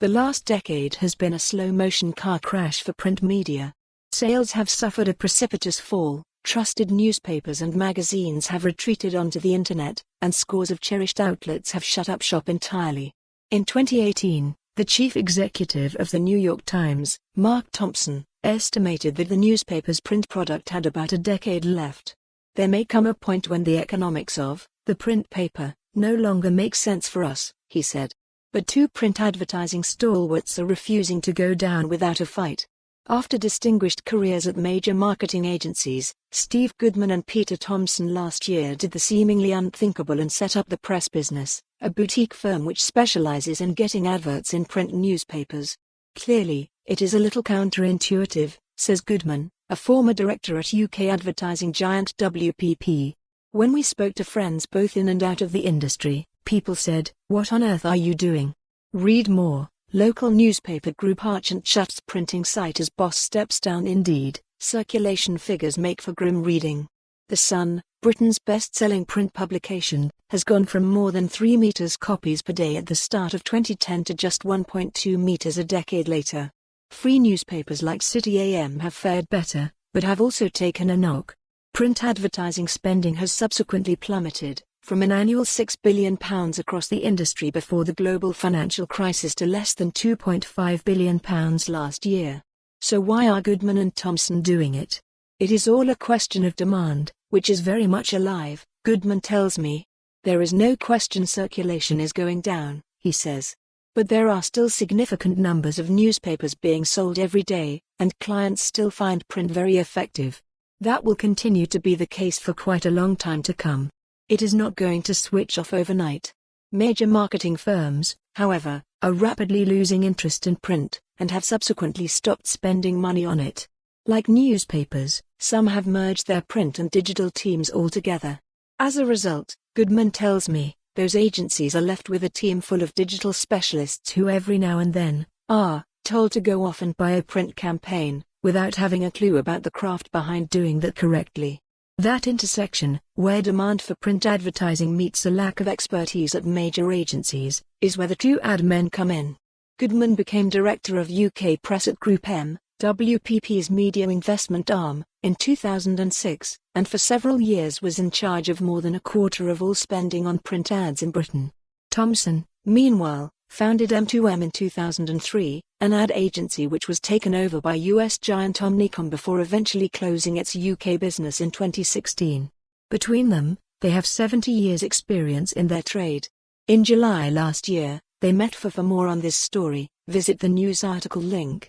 The last decade has been a slow-motion car crash for print media. Sales have suffered a precipitous fall, trusted newspapers and magazines have retreated onto the internet, and scores of cherished outlets have shut up shop entirely. In 2018, the chief executive of the New York Times, Mark Thompson, estimated that the newspaper's print product had about a decade left. There may come a point when the economics of the print paper no longer make sense for us, he said. But two print advertising stalwarts are refusing to go down without a fight. After distinguished careers at major marketing agencies, Steve Goodman and Peter Thomson last year did the seemingly unthinkable and set up the press business, a boutique firm which specializes in getting adverts in print newspapers. Clearly, it is a little counterintuitive, says Goodman, a former director at UK advertising giant WPP. When we spoke to friends both in and out of the industry, people said, "What on earth are you doing?" Read more. Local newspaper group Archant shuts printing site as boss steps down. Indeed, circulation figures make for grim reading. The Sun, Britain's best-selling print publication, has gone from more than 3 meters copies per day at the start of 2010 to just 1.2 meters a decade later. Free newspapers like City A.M. have fared better, but have also taken a knock. Print advertising spending has subsequently plummeted, from an annual £6 billion across the industry before the global financial crisis to less than £2.5 billion last year. So why are Goodman and Thomson doing it? It is all a question of demand, which is very much alive, Goodman tells me. There is no question circulation is going down, he says. But there are still significant numbers of newspapers being sold every day, and clients still find print very effective. That will continue to be the case for quite a long time to come. It is not going to switch off overnight. Major marketing firms, however, are rapidly losing interest in print, and have subsequently stopped spending money on it. Like newspapers, some have merged their print and digital teams altogether. As a result, Goodman tells me, those agencies are left with a team full of digital specialists who every now and then are told to go off and buy a print campaign, without having a clue about the craft behind doing that correctly. That intersection, where demand for print advertising meets a lack of expertise at major agencies, is where the two ad men come in. Goodman became director of UK press at Group M, WPP's media investment arm, in 2006, and for several years was in charge of more than a quarter of all spending on print ads in Britain. Thompson, meanwhile, founded M2M in 2003, an ad agency which was taken over by US giant Omnicom before eventually closing its UK business in 2016. Between them, they have 70 years' experience in their trade. In July last year, they met. For more on this story, visit the news article link.